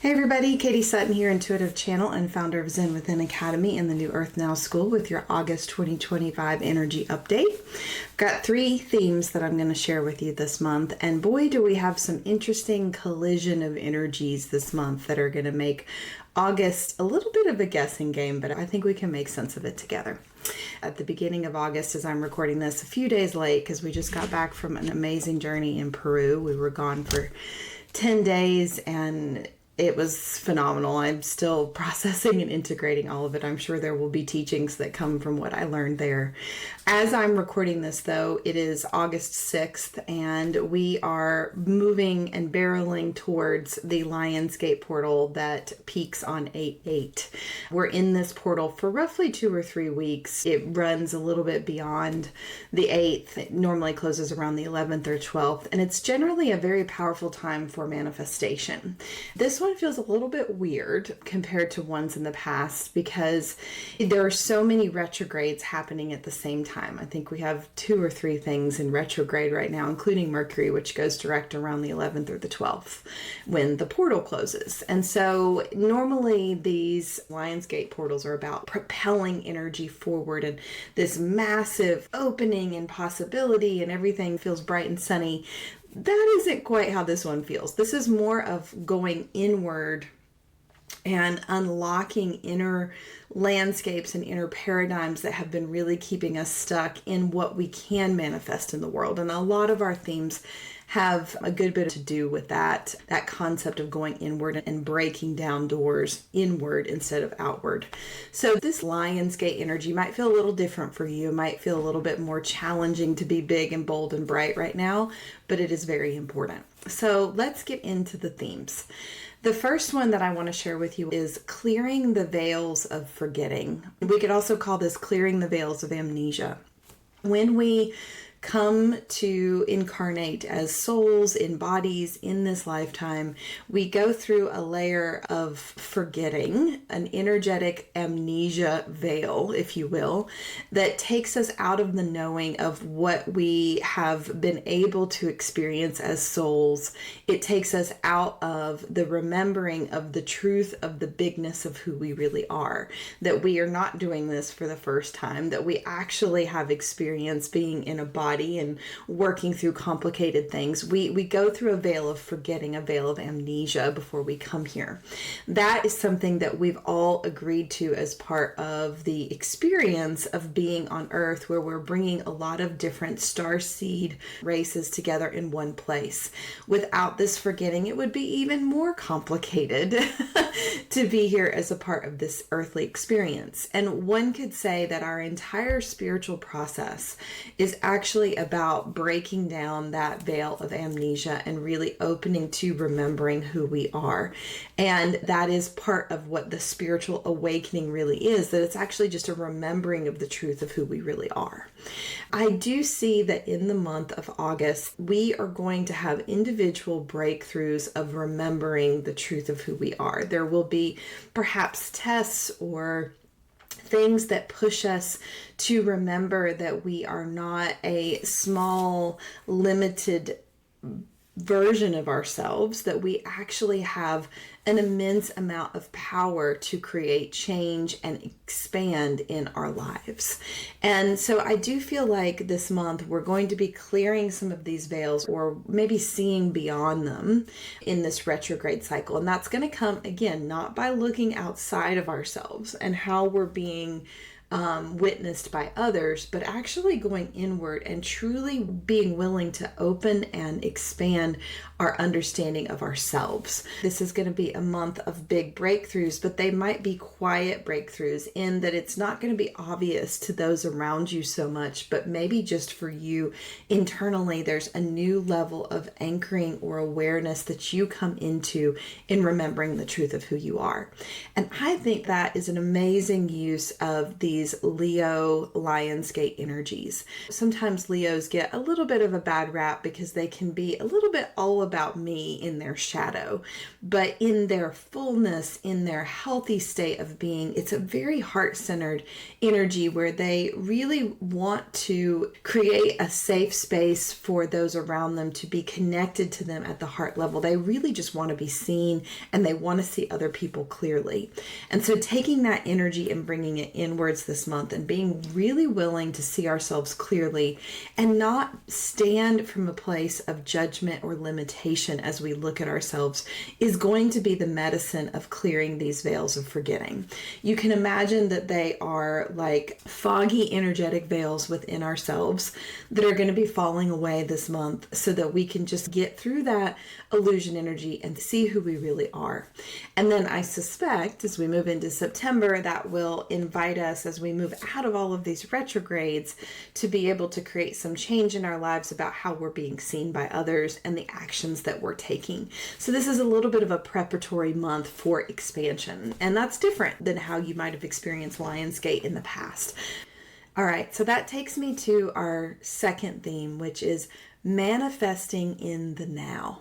Hey everybody, Katie Sutton here, intuitive channel and founder of Zen Within Academy and the New Earth Now School with your August 2025 energy update. I've got 3 themes that I'm going to share with you this month, and boy do we have some interesting collision of energies this month that are going to make August a little bit of a guessing game, but I think we can make sense of it together. At the beginning of August, as I'm recording this, a few days late because we just got back from an amazing journey in Peru. We were gone for 10 days and it was phenomenal. I'm still processing and integrating all of it. I'm sure there will be teachings that come from what I learned there. As I'm recording this, though, it is August 6th, and we are moving and barreling towards the Lionsgate portal that peaks on 8/8. We're in this portal for roughly 2 or 3 weeks. It runs a little bit beyond the 8th. It normally closes around the 11th or 12th, and it's generally a very powerful time for manifestation. This one feels a little bit weird compared to ones in the past because there are so many retrogrades happening at the same time. I think we have 2 or 3 things in retrograde right now, including Mercury, which goes direct around the 11th or the 12th when the portal closes. And so normally these Lionsgate portals are about propelling energy forward and this massive opening and possibility, and everything feels bright and sunny. That isn't quite how this one feels. This is more of going inward and unlocking inner landscapes and inner paradigms that have been really keeping us stuck in what we can manifest in the world. And a lot of our themes have a good bit to do with that concept of going inward and breaking down doors inward instead of outward. So this Lionsgate energy might feel a little different for you. It might feel a little bit more challenging to be big and bold and bright right now, but it is very important. So let's get into the themes. The first one that I want to share with you is clearing the veils of forgetting. We could also call this clearing the veils of amnesia. When we come to incarnate as souls in bodies in this lifetime, we go through a layer of forgetting, an energetic amnesia veil, if you will, that takes us out of the knowing of what we have been able to experience as souls. It takes us out of the remembering of the truth of the bigness of who we really are, that we are not doing this for the first time, that we actually have experience being in a body and working through complicated things. We go through a veil of forgetting, a veil of amnesia before we come here. That is something that we've all agreed to as part of the experience of being on Earth, where we're bringing a lot of different starseed races together in one place. Without this forgetting, it would be even more complicated to be here as a part of this earthly experience. And one could say that our entire spiritual process is actually about breaking down that veil of amnesia and really opening to remembering who we are. And that is part of what the spiritual awakening really is, that it's actually just a remembering of the truth of who we really are. I do see that in the month of August, we are going to have individual breakthroughs of remembering the truth of who we are. There will be perhaps tests or things that push us to remember that we are not a small, limited version of ourselves, that we actually have an immense amount of power to create change and expand in our lives. And so I do feel like this month we're going to be clearing some of these veils, or maybe seeing beyond them in this retrograde cycle. And that's going to come, again, not by looking outside of ourselves and how we're being witnessed by others, but actually going inward and truly being willing to open and expand our understanding of ourselves. This is going to be a month of big breakthroughs, but they might be quiet breakthroughs in that it's not going to be obvious to those around you so much, but maybe just for you internally, there's a new level of anchoring or awareness that you come into in remembering the truth of who you are. And I think that is an amazing use of these these Leo Lionsgate energies. Sometimes Leos get a little bit of a bad rap because they can be a little bit all about me in their shadow, but in their fullness, in their healthy state of being, it's a very heart-centered energy where they really want to create a safe space for those around them to be connected to them at the heart level. They really just want to be seen, and they want to see other people clearly. And so taking that energy and bringing it inwards this month and being really willing to see ourselves clearly and not stand from a place of judgment or limitation as we look at ourselves is going to be the medicine of clearing these veils of forgetting. You can imagine that they are like foggy energetic veils within ourselves that are going to be falling away this month so that we can just get through that illusion energy and see who we really are. And then I suspect as we move into September, that will invite us as we move out of all of these retrogrades to be able to create some change in our lives about how we're being seen by others and the actions that we're taking. So this is a little bit of a preparatory month for expansion, and that's different than how you might have experienced Lionsgate in the past. All right, so that takes me to our second theme, which is manifesting in the now.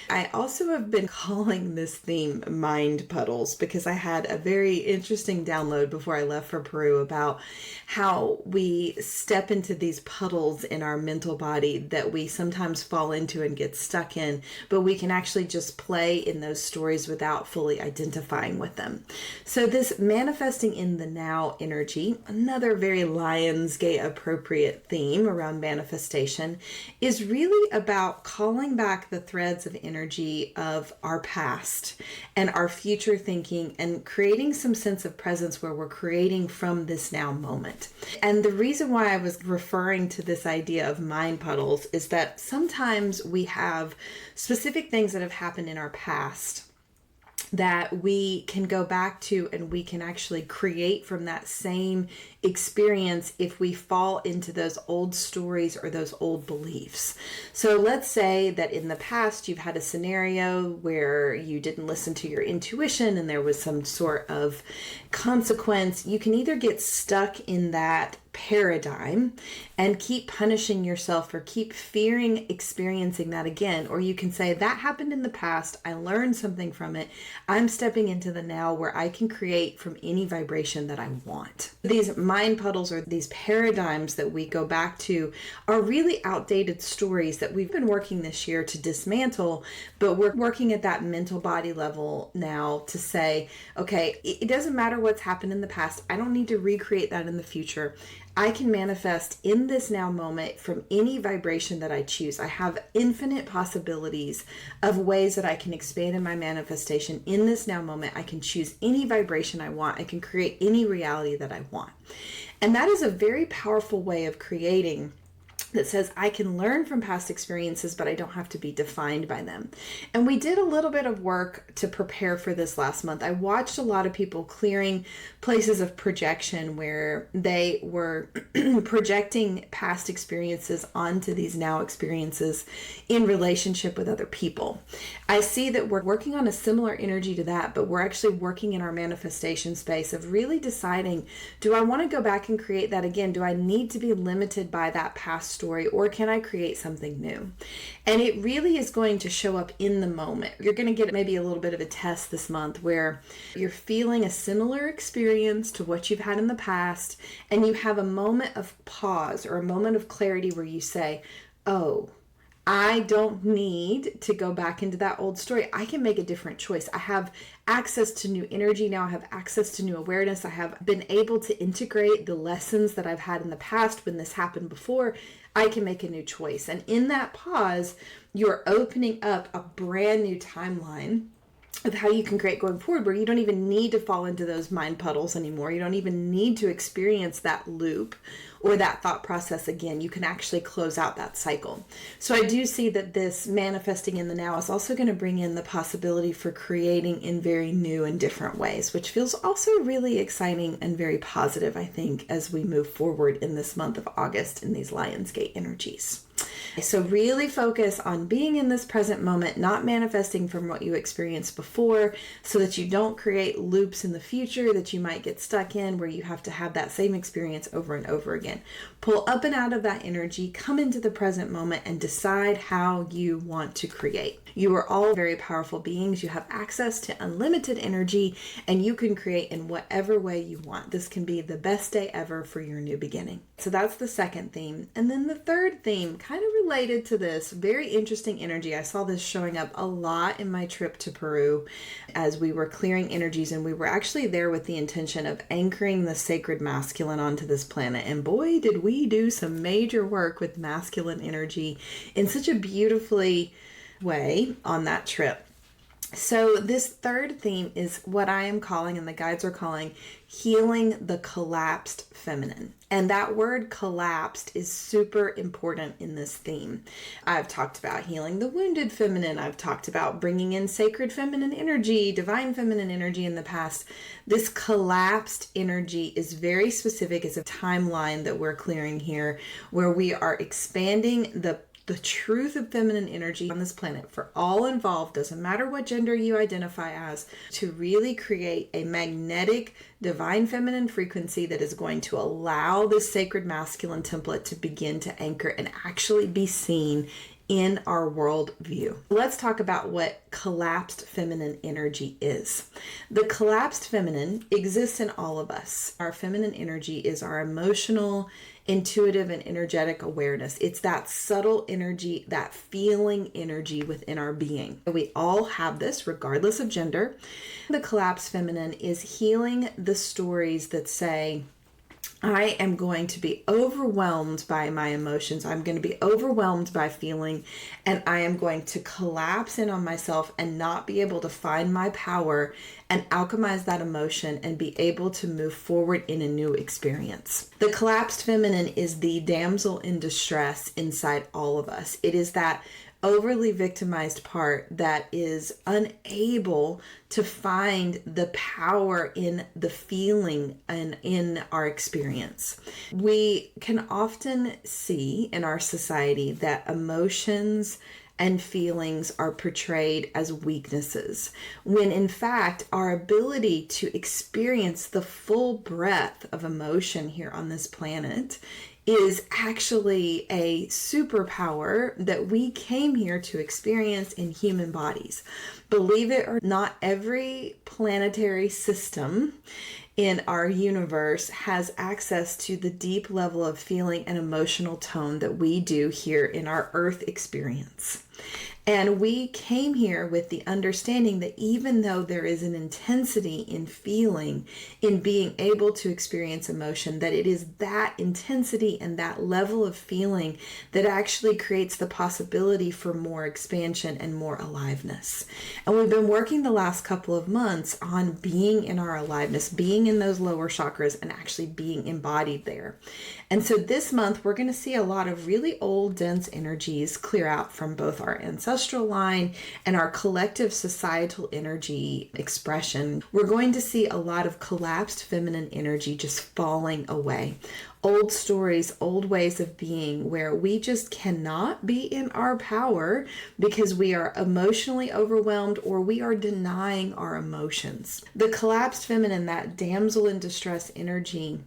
I also have been calling this theme mind puddles because I had a very interesting download before I left for Peru about how we step into these puddles in our mental body that we sometimes fall into and get stuck in, but we can actually just play in those stories without fully identifying with them. So this manifesting in the now energy, another very Lionsgate appropriate theme around manifestation, is really about calling back the threads of energy of our past and our future thinking and creating some sense of presence where we're creating from this now moment. And the reason why I was referring to this idea of mind puddles is that sometimes we have specific things that have happened in our past that we can go back to and we can actually create from that same experience if we fall into those old stories or those old beliefs. So let's say that in the past you've had a scenario where you didn't listen to your intuition and there was some sort of consequence. You can either get stuck in that paradigm and keep punishing yourself or keep fearing experiencing that again, or you can say that happened in the past, I learned something from it, I'm stepping into the now where I can create from any vibration that I want. These mind puddles or these paradigms that we go back to are really outdated stories that we've been working this year to dismantle, but we're working at that mental body level now to say, okay, it doesn't matter what's happened in the past, I don't need to recreate that in the future. I can manifest in this now moment from any vibration that I choose. I have infinite possibilities of ways that I can expand in my manifestation in this now moment. I can choose any vibration I want. I can create any reality that I want. And that is a very powerful way of creating that says I can learn from past experiences, but I don't have to be defined by them. And we did a little bit of work to prepare for this last month. I watched a lot of people clearing places of projection where they were projecting past experiences onto these now experiences in relationship with other people. I see that we're working on a similar energy to that, but we're actually working in our manifestation space of really deciding, do I want to go back and create that again? Do I need to be limited by that past story, or can I create something new? And it really is going to show up in the moment. You're going to get maybe a little bit of a test this month where you're feeling a similar experience to what you've had in the past, and you have a moment of pause or a moment of clarity where you say, oh, I don't need to go back into that old story. I can make a different choice. I have access to new energy now. I have access to new awareness. I have been able to integrate the lessons that I've had in the past when this happened before. I can make a new choice. And in that pause, you're opening up a brand new timeline of how you can create going forward, where you don't even need to fall into those mind puddles anymore. You don't even need to experience that loop or that thought process again. You can actually close out that cycle. So I do see that this manifesting in the now is also going to bring in the possibility for creating in very new and different ways, which feels also really exciting and very positive, I think, as we move forward in this month of August in these Lionsgate energies. So really focus on being in this present moment, not manifesting from what you experienced before, so that you don't create loops in the future that you might get stuck in where you have to have that same experience over and over again. Pull up and out of that energy, come into the present moment, and decide how you want to create. You are all very powerful beings. You have access to unlimited energy, and you can create in whatever way you want. This can be the best day ever for your new beginning. So that's the second theme. And then the third theme, kind of related to this, very interesting energy. I saw this showing up a lot in my trip to Peru as we were clearing energies, and we were actually there with the intention of anchoring the sacred masculine onto this planet. And boy, did we do some major work with masculine energy in such a beautifully way on that trip. So this third theme is what I am calling, and the guides are calling, healing the collapsed feminine. And that word collapsed is super important in this theme. I've talked about healing the wounded feminine. I've talked about bringing in sacred feminine energy, divine feminine energy in the past. This collapsed energy is very specific. It's a timeline that we're clearing here where we are expanding the truth of feminine energy on this planet for all involved, doesn't matter what gender you identify as, to really create a magnetic divine feminine frequency that is going to allow this sacred masculine template to begin to anchor and actually be seen in our world view. Let's talk about what collapsed feminine energy is. The collapsed feminine exists in all of us. Our feminine energy is our emotional, intuitive, and energetic awareness. It's that subtle energy, that feeling energy within our being. We all have this regardless of gender. The collapsed feminine is healing the stories that say, I am going to be overwhelmed by my emotions. I'm going to be overwhelmed by feeling, and I am going to collapse in on myself and not be able to find my power and alchemize that emotion and be able to move forward in a new experience. The collapsed feminine is the damsel in distress inside all of us. It is that overly victimized part that is unable to find the power in the feeling and in our experience. We can often see in our society that emotions and feelings are portrayed as weaknesses, when in fact our ability to experience the full breadth of emotion here on this planet is actually a superpower that we came here to experience in human bodies. Believe it or not, every planetary system in our universe has access to the deep level of feeling and emotional tone that we do here in our Earth experience. And we came here with the understanding that even though there is an intensity in feeling, in being able to experience emotion, that it is that intensity and that level of feeling that actually creates the possibility for more expansion and more aliveness. And we've been working the last couple of months on being in our aliveness, being in those lower chakras, and actually being embodied there. And so this month, we're going to see a lot of really old, dense energies clear out from both our ancestral line and our collective societal energy expression. We're going to see a lot of collapsed feminine energy just falling away. Old stories, old ways of being where we just cannot be in our power because we are emotionally overwhelmed or we are denying our emotions. The collapsed feminine, that damsel in distress energy,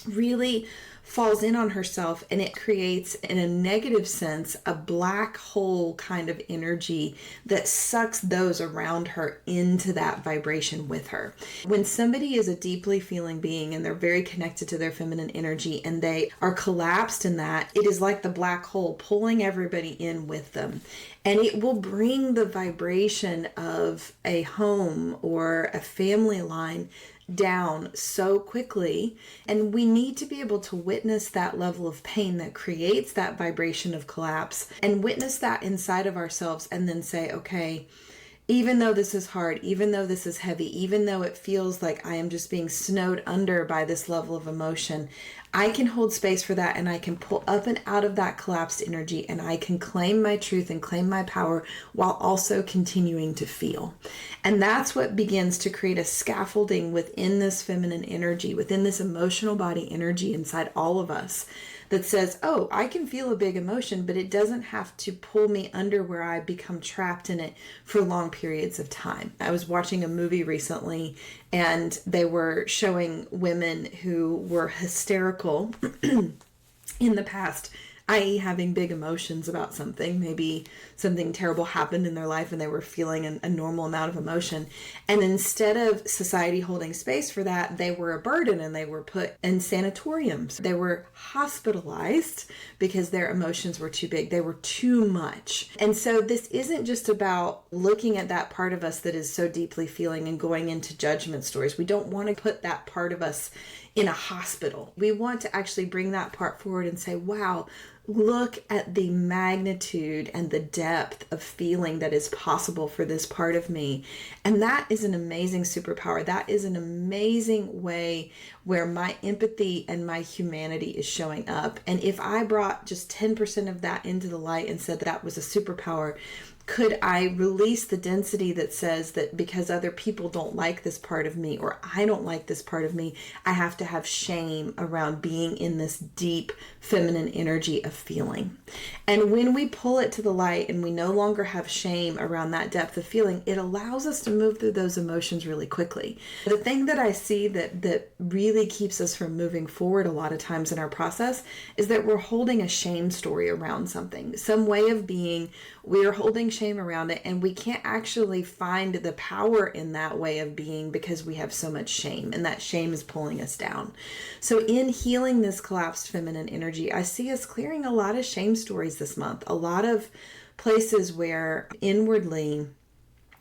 really falls in on herself, and it creates, in a negative sense, a black hole kind of energy that sucks those around her into that vibration with her. When somebody is a deeply feeling being and they're very connected to their feminine energy and they are collapsed in that, it is like the black hole pulling everybody in with them. And it will bring the vibration of a home or a family line down so quickly, and we need to be able to witness that level of pain that creates that vibration of collapse and witness that inside of ourselves, and then say, okay, even though this is hard, even though this is heavy, even though it feels like I am just being snowed under by this level of emotion, I can hold space for that, and I can pull up and out of that collapsed energy, and I can claim my truth and claim my power while also continuing to feel. And that's what begins to create a scaffolding within this feminine energy, within this emotional body energy inside all of us, that says, oh, I can feel a big emotion, but it doesn't have to pull me under where I become trapped in it for long periods of time. I was watching a movie recently, and they were showing women who were hysterical in the past, i.e. having big emotions about something. Maybe something terrible happened in their life and they were feeling a normal amount of emotion. And instead of society holding space for that, they were a burden and they were put in sanatoriums. They were hospitalized because their emotions were too big. They were too much. And so this isn't just about looking at that part of us that is so deeply feeling and going into judgment stories. We don't want to put that part of us in a hospital. We want to actually bring that part forward and say, wow, look at the magnitude and the depth of feeling that is possible for this part of me. And that is an amazing superpower. That is an amazing way where my empathy and my humanity is showing up. And if I brought just 10% of that into the light and said that was a superpower, could I release the density that says that because other people don't like this part of me, or I don't like this part of me, I have to have shame around being in this deep feminine energy of feeling. And when we pull it to the light and we no longer have shame around that depth of feeling, it allows us to move through those emotions really quickly. The thing that I see that really keeps us from moving forward a lot of times in our process is that we're holding a shame story around something, some way of being. We're holding shame around it, and we can't actually find the power in that way of being because we have so much shame, and that shame is pulling us down. So in healing this collapsed feminine energy, I see us clearing a lot of shame stories this month, a lot of places where inwardly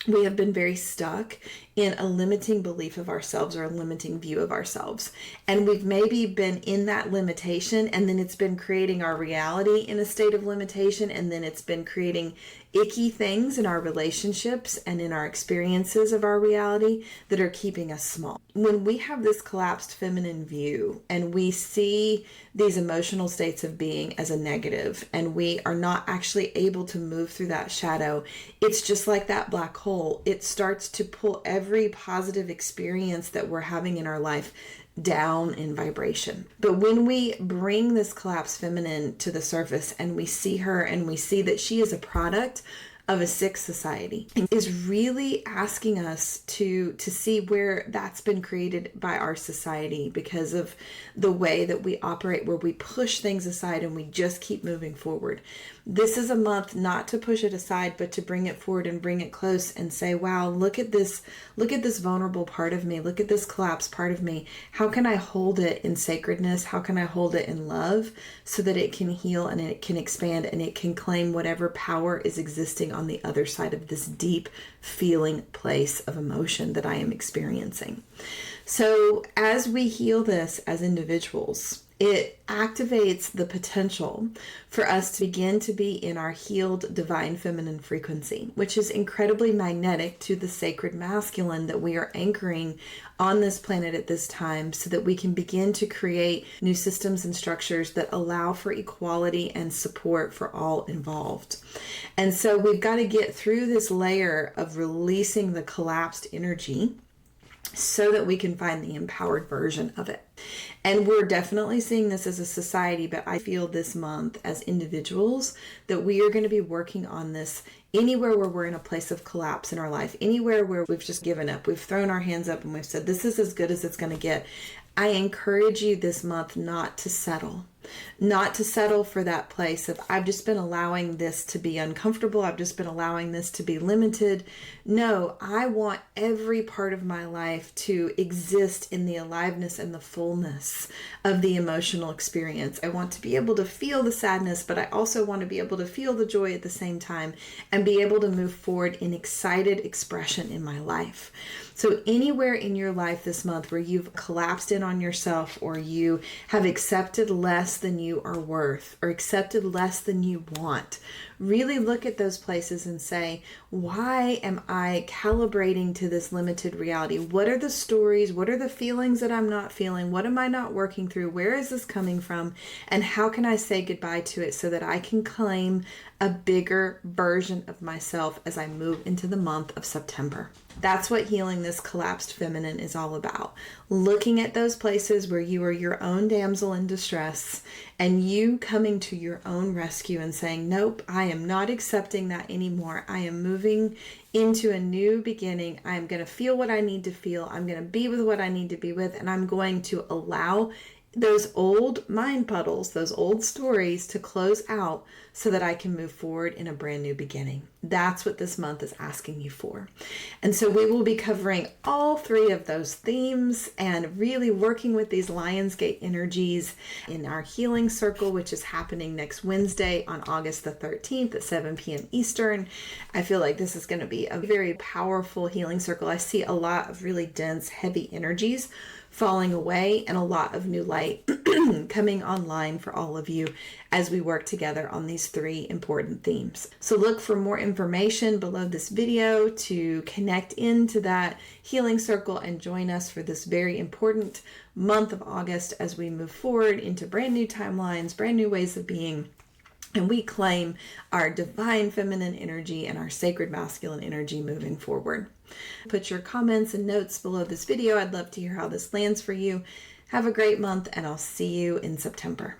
we have been very stuck in a limiting belief of ourselves or a limiting view of ourselves. And we've maybe been in that limitation, and then it's been creating our reality in a state of limitation, and then it's been creating icky things in our relationships and in our experiences of our reality that are keeping us small. When we have this collapsed feminine view and we see these emotional states of being as a negative, and we are not actually able to move through that shadow, it's just like that black hole. It starts to pull every positive experience that we're having in our life down in vibration. But when we bring this collapsed feminine to the surface and we see her and we see that she is a product of a sick society, is really asking us to see where that's been created by our society because of the way that we operate, where we push things aside and we just keep moving forward. This is a month not to push it aside, but to bring it forward and bring it close and say, wow, look at this vulnerable part of me. Look at this collapsed part of me. How can I hold it in sacredness? How can I hold it in love so that it can heal and it can expand and it can claim whatever power is existing on the other side of this deep feeling place of emotion that I am experiencing. So as we heal this as individuals, it activates the potential for us to begin to be in our healed divine feminine frequency, which is incredibly magnetic to the sacred masculine that we are anchoring on this planet at this time, so that we can begin to create new systems and structures that allow for equality and support for all involved. And so we've got to get through this layer of releasing the collapsed energy so that we can find the empowered version of it. And we're definitely seeing this as a society, but I feel this month as individuals that we are going to be working on this anywhere where we're in a place of collapse in our life, anywhere where we've just given up, we've thrown our hands up and we've said, this is as good as it's going to get. I encourage you this month not to settle for that place of, I've just been allowing this to be uncomfortable. I've just been allowing this to be limited. No, I want every part of my life to exist in the aliveness and the fullness of the emotional experience. I want to be able to feel the sadness, but I also want to be able to feel the joy at the same time and be able to move forward in excited expression in my life. So anywhere in your life this month where you've collapsed in on yourself, or you have accepted less than you are worth, or accepted less than you want, really look at those places and say, why am I calibrating to this limited reality? What are the stories? What are the feelings that I'm not feeling? What am I not working through? Where is this coming from? And how can I say goodbye to it so that I can claim a bigger version of myself as I move into the month of September. That's what healing this collapsed feminine is all about. Looking at those places where you are your own damsel in distress and you coming to your own rescue and saying, nope, I am not accepting that anymore. I am moving into a new beginning. I am going to feel what I need to feel. I'm going to be with what I need to be with. And I'm going to allow those old mind puddles, those old stories to close out so that I can move forward in a brand new beginning. That's what this month is asking you for. And so we will be covering all three of those themes and really working with these Lionsgate energies in our healing circle, which is happening next Wednesday on August the 13th at 7 p.m. Eastern. I feel like this is going to be a very powerful healing circle. I see a lot of really dense, heavy energies falling away and a lot of new light coming online for all of you as we work together on these three important themes. So look for more information below this video to connect into that healing circle and join us for this very important month of August as we move forward into brand new timelines, brand new ways of being. And we claim our divine feminine energy and our sacred masculine energy moving forward. Put your comments and notes below this video. I'd love to hear how this lands for you. Have a great month, and I'll see you in September.